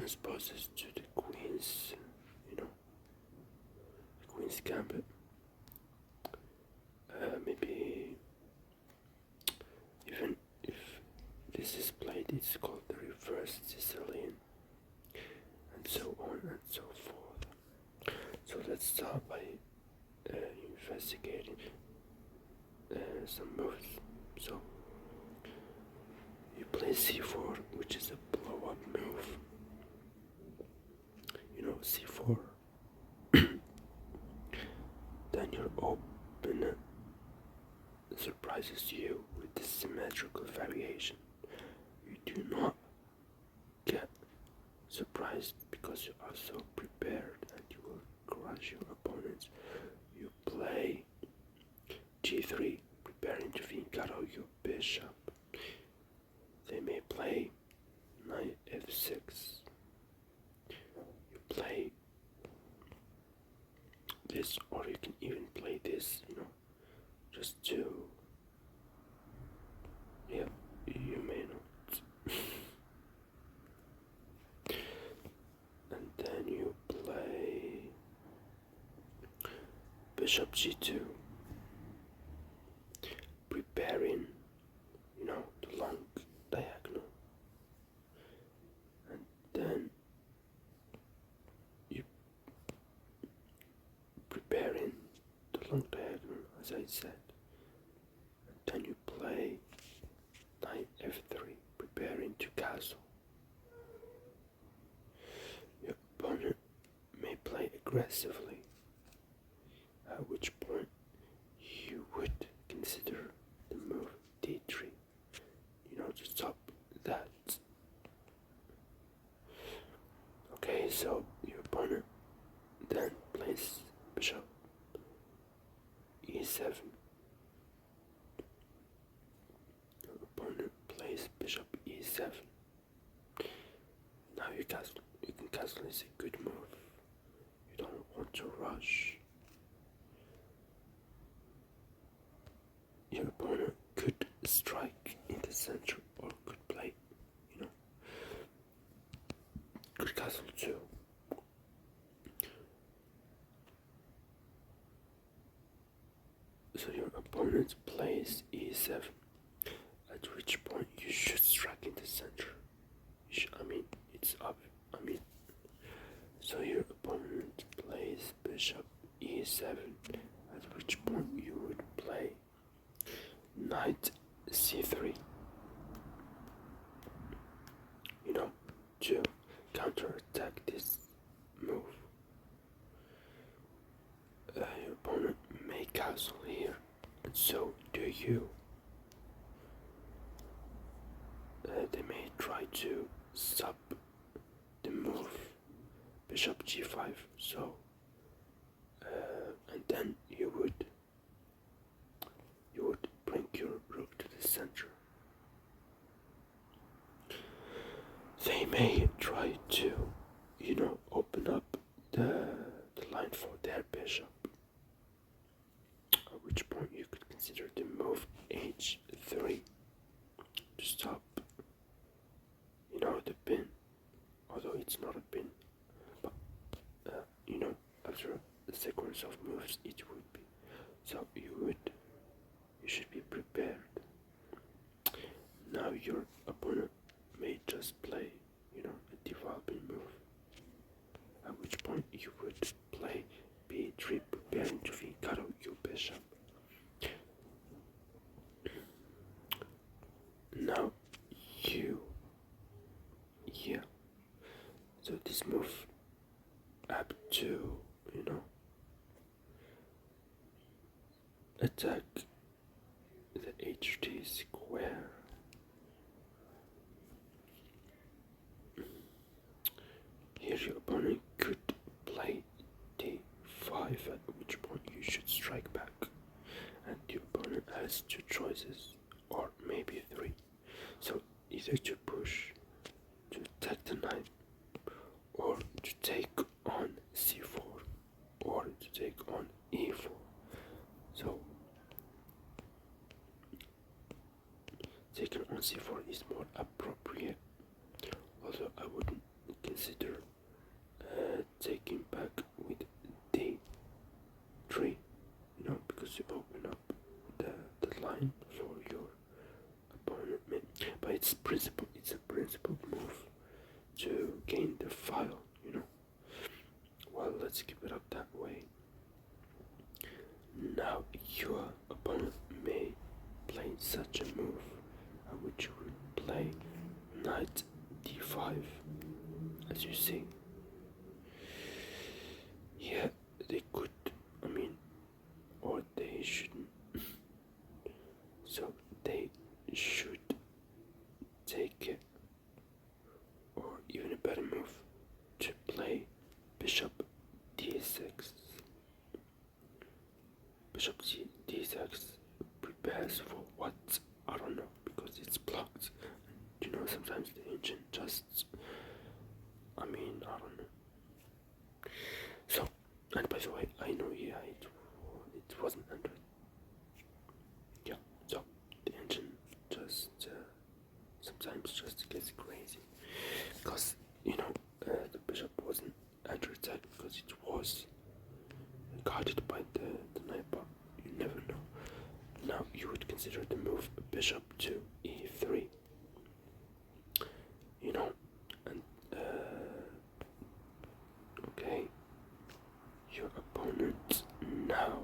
opponent poses to the queen's, the queen's gambit. Maybe even if this is played, it's called the reverse Sicilian, and so on and so forth. So let's start by investigating some moves. So you play c4, which is a blow-up move. C4. Then your opponent surprises you with this symmetrical variation. You do not get surprised because you are so prepared and you will crush your opponents. You play g3, preparing to fianchetto your bishop. They may play knight f6. You play this, or you can even play this, just to, you may not. And then you play bishop g2, preparing, the long diagonal. And then you preparing the long diagonal, as I said. And then you play knight f3, preparing to castle. Your opponent may play aggressively, at which point you would consider the move d3, to stop that. Okay, so your opponent then plays bishop e7. Your opponent plays bishop e7. Now you can castle is a good move. You don't want to rush. Your opponent could strike in the center or could play, could castle too. So your opponent plays e7, at which point you should strike in the center. It's up. So your opponent plays bishop e7, at which point you would play knight c3, to counterattack this move. Your opponent may castle here, and so do you. They may try to stop the move bishop g5, so and then you would bring your rook to the center. They may try to, open up the line for their bishop, at which point you could consider the move h3 to stop, the pin, although it's not a pin, but, after a sequence of moves it would be. So you should be prepared. Now your opponent may just play, a developing move, at which point you would play b3, preparing to fianchetto your bishop. Now so this move up to, attack the HT square. Here your opponent could play d5, at which point you should strike back, and your opponent has two choices, or maybe three. So either to push, to attack the knight, or to take on c4, or to take on e4. So taking on c4 is more appropriate, although I wouldn't consider knight d5, as you see. Yeah, they could, I mean, or they shouldn't. So they should take it, or even a better move, to play bishop d6. Bishop d6 prepares for what? I don't know, because it's blocked. You know, sometimes the engine just, I mean, I don't know. So, and by the way, I know, yeah, it wasn't Android. Yeah, so the engine just sometimes just gets crazy, because you know the bishop wasn't under attack because it was guarded by the knight, but you never know. Now you would consider the move bishop to e3, you know, and okay, your opponent now